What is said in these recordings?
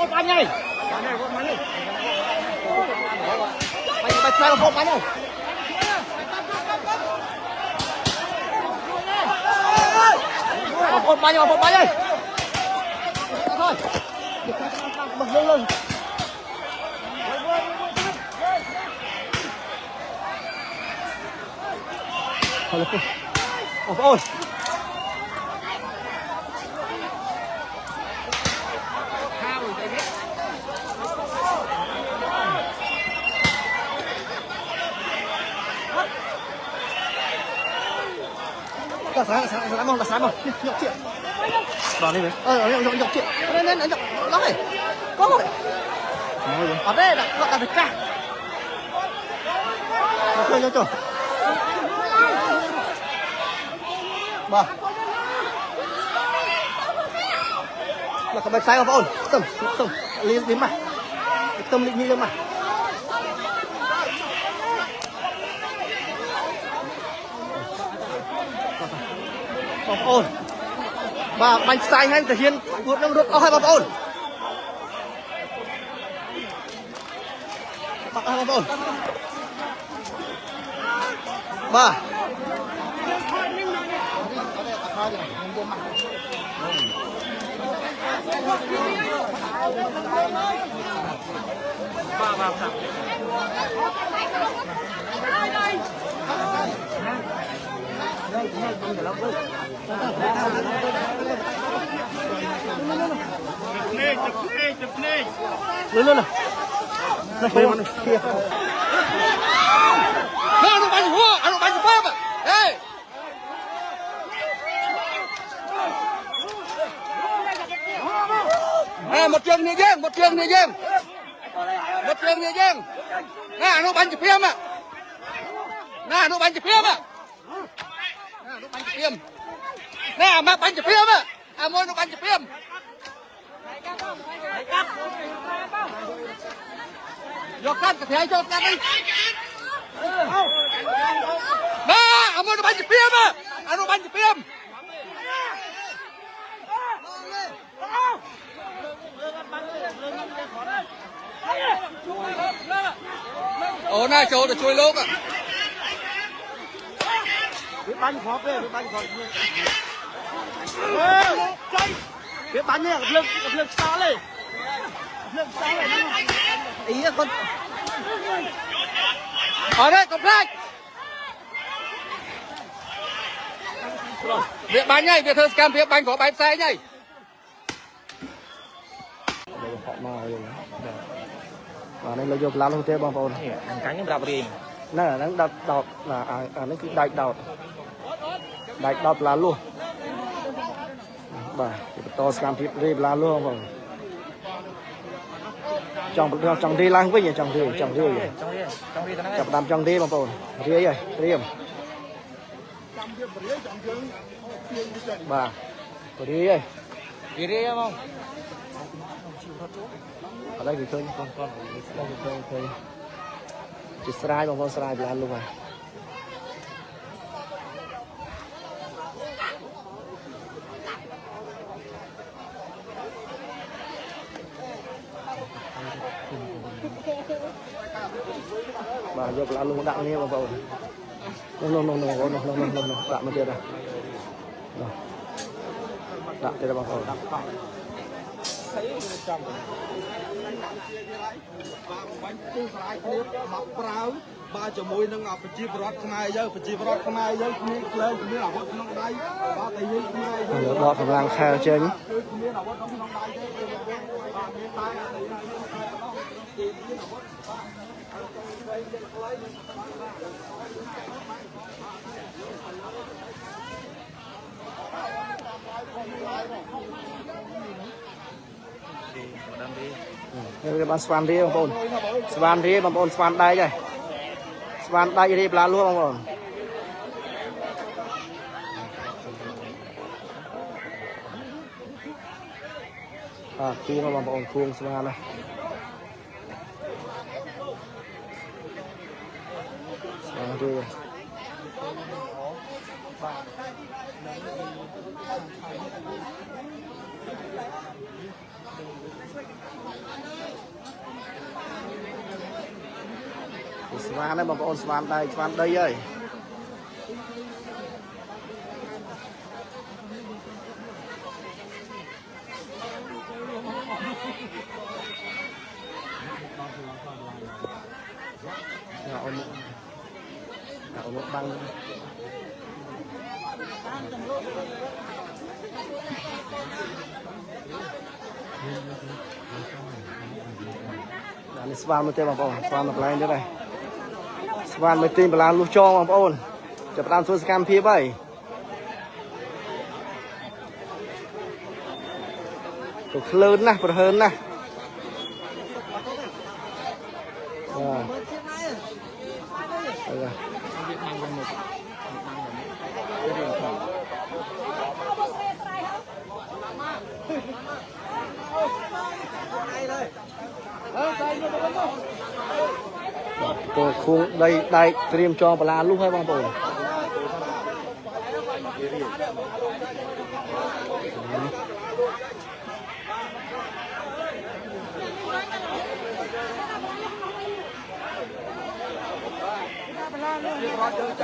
Một bánh này. Bạch sai một bánh này. Một bánh này. Thôi. Bật lên. Ôi. Là sáng rồi. Nhọc chuyện. Vào đi đấy. Nhọc chuyện. Lên nhọc. Nó này. Có rồi. Ở đây là gọi là thịt ca. Cho. Bà. Là cái bạch sai không ổn. Tâm. Lý mà. Tâm định như mà. Không ổn. Và bánh sai hay thể hiện một năm được hai bóng ổn. Bạc hai bóng ổn. Ba. Lên. Nó bắn hoa, nó bắn phép à. Ê. Một trường người dân. Nè, nó bắn phép à. Nó bắn phép Nè, mà bắn phép à. Môi nó bắn phép. Vô cắt cái thế cho cắt đi. Ba, môi nó bắn phép à. Nó bắn phép. Ồ này chỗ để chui lốp à. Biết bánh khó về, biết bánh khó. Biết bánh nha, lực xa lên. Ý là con. Ở đây có flag. Biết bánh nhảy, biết thơ scam, biết bánh có bánh xe nhảy. Và đây là vô lá luôn thế bông bông. Cánh nó đập đi. Nó là nó đọt là nó cứ đạch đọt lá luôn. Bà to scam thịt đi lá luôn bông. Trong đi lang với nhỉ trong đi trong đi bông bông. Ria vậy, riềm. Bà, có đi vậy. Đi không? Ở đây thì thôi con thôi chỉ slide bằng con slide là luôn rồi. Bà vô là luôn đặng nghe vào no đặng mà chưa đâu đặng chưa đâu vào bánh tư phải nước mọc rau ba cho môi nâng ngọc chi bọt này giờ lên như là vớt nông đây ba tay như đó phần lang khai chơi nhé. Đây là swan đi bông bồn swan đây rồi swan đây đi là luôn bông bồn khi mà bông bồn khuôn swan này swan đi ស្វានហ្នឹងបងប្អូនស្វានដៃស្វានដីហើយអូនបាំងនេះស្វានមកទេបងប្អូនស្វានមកកន្លែងទៀតហើយស្វានមកទីបលាលុះចងបងប្អូនចាប់ផ្ដើមធ្វើសកម្មភាពហើយទៅក្លឿនណាស់ប្រហើនណាស់ตัวคุ้งได้เตรียมจองปลาลูกให้บางปู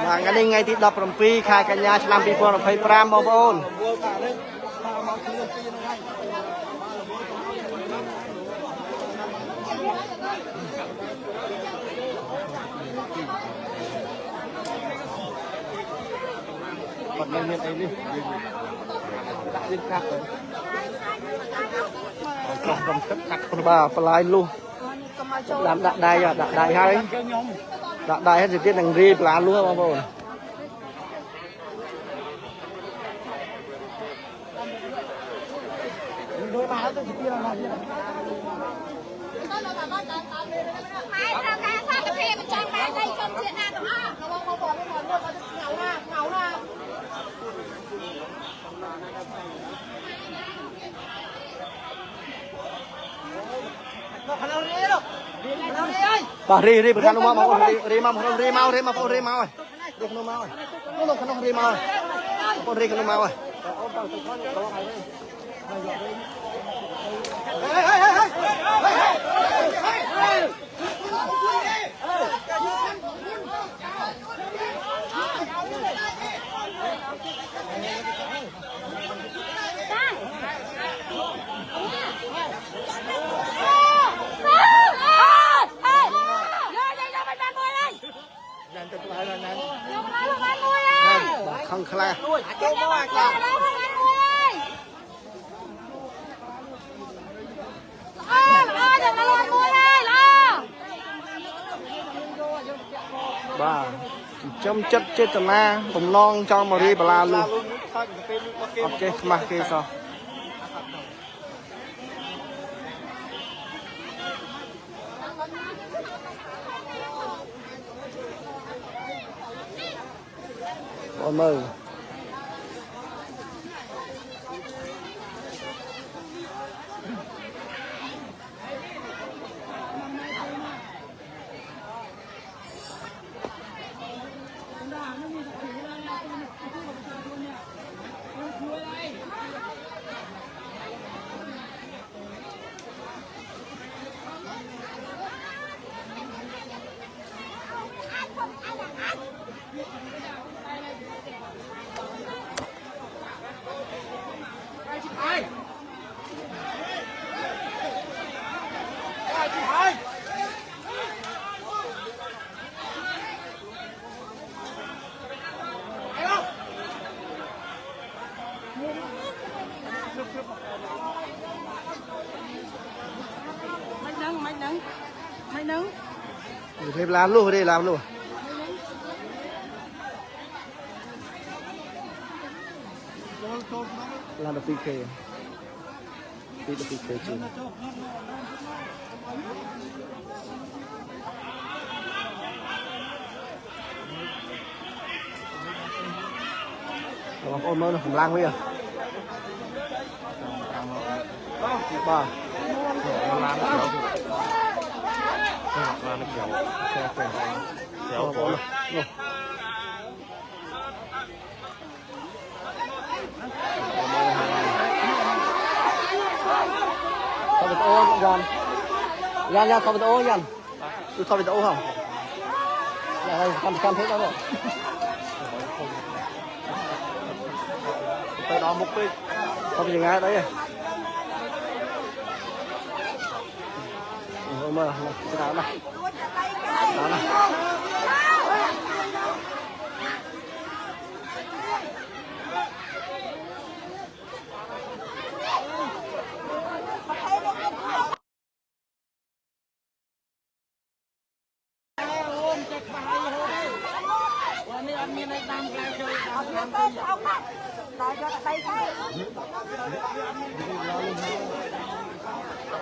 บางกันได้ไงที่ดับรำปีขายกันยาชนำปีพวงเราไปปรามบางปูcòn nhân viên ấy đi đặt lên cắt rồi còn cầm cất cắt con bà phải luôn làm đặt đai hay đặt đai hết thì tiết đằng ri là luôn không rồi đôi má tôi chỉ kia là gì bà ri bữa nó mau ri mau ri mau ri nó mau nó không ri mau con ri nó mau rồi không khla bà chấm chất chết tầm na bùng non cho mà đi bà la luôn ok mà kia sao ôi mơ mày nướng thêm làm luôn đi làm luôn làm được PK PK chứ còn ôn mơ nó không lang bây giờ ba nó lang nó kéo kéo kéo thôi bị ô dần dần dần thôi bị ô dần tôi thôi bị ô không cam thế đó rồi tới đó một cái không gì ngay đấy mơ cái đó này đó này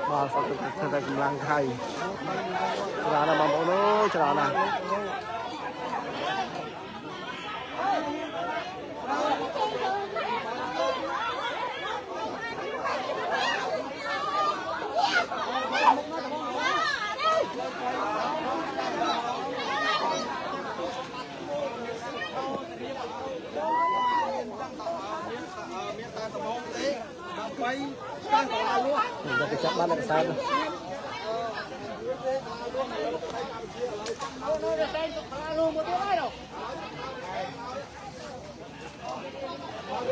Wow, satu kita melangkai. Celana mampu no, celana. Udah kecap mana ke sana?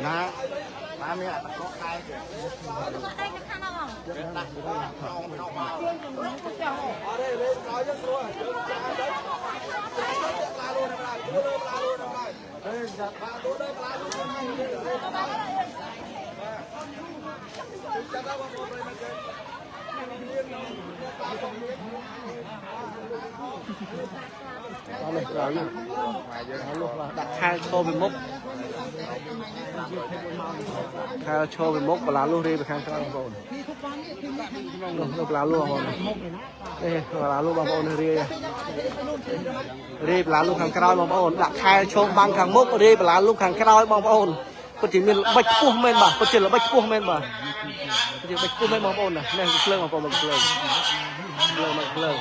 Nah, kami ada kok kai. Đặt khai cho về mốc khai cho về mốc và lá luôn đi về khai cho rồi lá luôn rồi đây lá luôn bằng ôn đi lá luôn hàng cao bằng ôn đặt khai cho bằng hàng mốc đi lá luôn hàng cao bằng ôn có chỉ mình bạch cua men bà có chỉ là bạch cua men bà chỉ bạch cua men bằng ôn này này lơ bằng ôn bằng lơ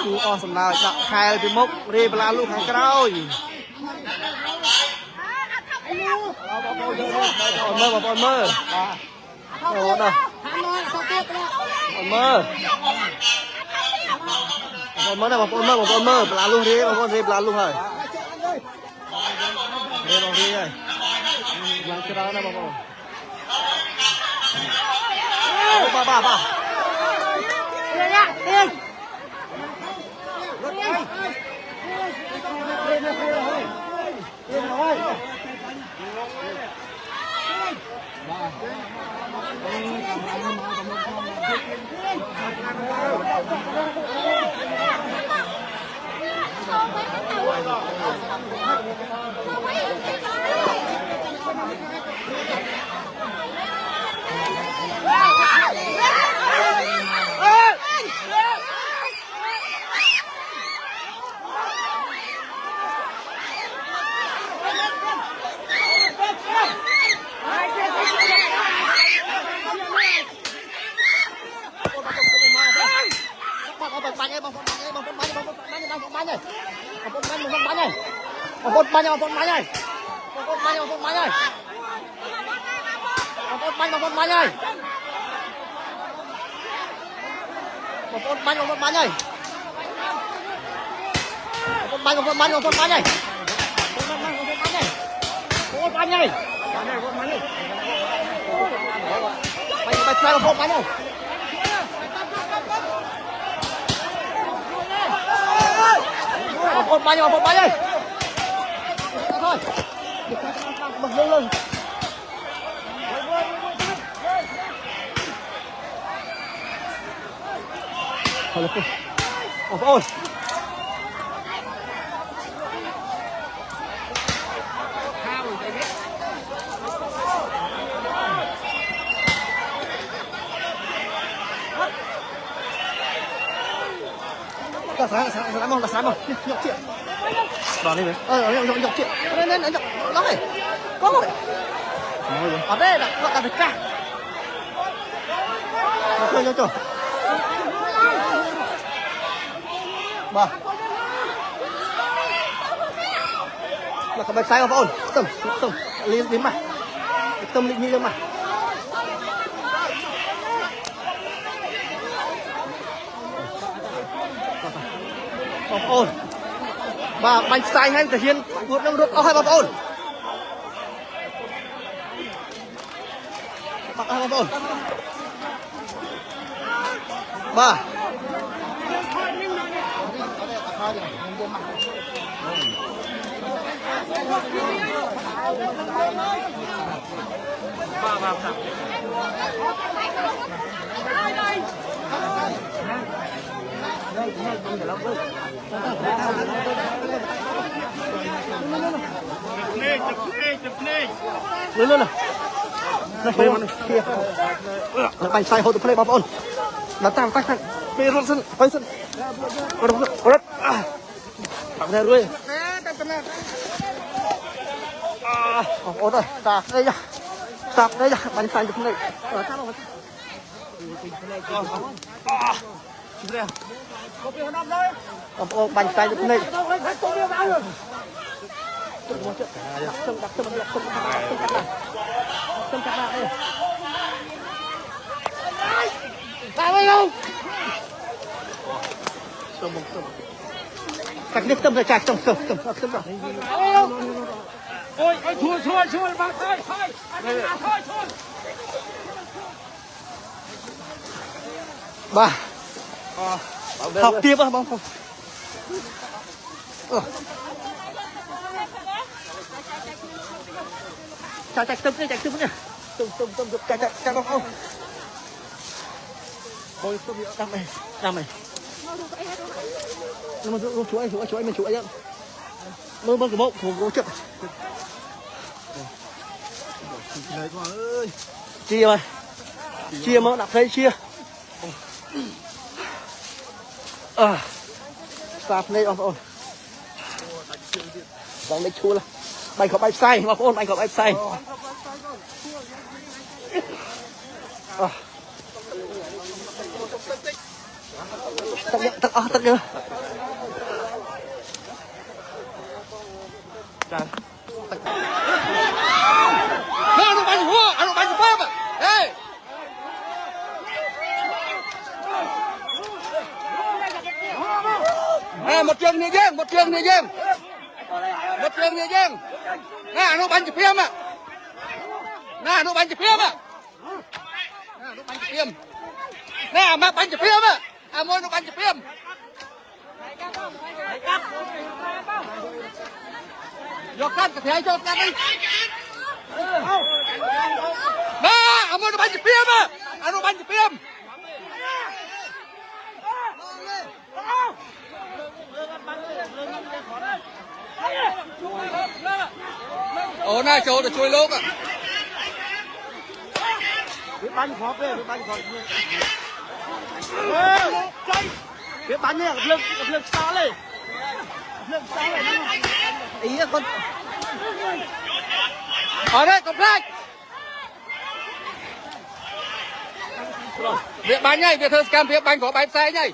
chú o sầm nào đặt khai từ mốc đi là lúc hàng cao mơ một con mơ đâu đâu mơ này một con mơ là luôn đi một con đi là luôn rồi đi bằng đi rồi làm cái đó này một con ba đi nha đi một bánh ơi thôi bật lên thôi lên ôi là sáng không nhọc chuyện đòn đi đấy nhọc chuyện lên nhọc nó này có rồi ở đây là gọi là được cả cho bà là có bạch sai không ổn tâm lý mà tâm lý như mà bóng ôn và bánh xanh hay thể hiện vượt năng rút hai bóng ôn bóng ôn ba lên lên kia bánh xay hỗ trợ play bóng ôn nó tam tách bị rút sân quay sân rút thẳng ra đuôi ôn rồi sạc đây nhá sạc đây nhá bánh xay được này ôn bánh xay được này Cắt nước tâm ra chặt trong sầm rồi. Ôi chua vào thôi. Ba. Học tiếp á bóng không. Chạy tâm nhá. Tâm chạy bóng không. Ôi tôi bị đam mày. Nhưng mà chuỗi mình chuỗi mơ của bộ của chợ chia rồi chia mỡ đặt đây chia sạp đây ông ơi vòng đây chua là bánh có bánh xay mà ôn bánh có bánh xay tắt nữa Ano bánh phơm à? Ê! Nè, một trường người dân. Nè, ano bánh phơm à? Nè, mà bánh phơm à? À, mua nó bánh phơm. Vô cắt, cái thầy cho cắt đi. Nè, ông ơi nó bánh phim á. Anh nó bánh phim. Ồ này chỗ để chui lốp à. Biết bánh khó về, biết bánh khó. Biết bánh này gặp lực sao lên. Ý là con ở đây có flag việc bánh nhảy việc thơ scam việc bánh có bánh xe nhảy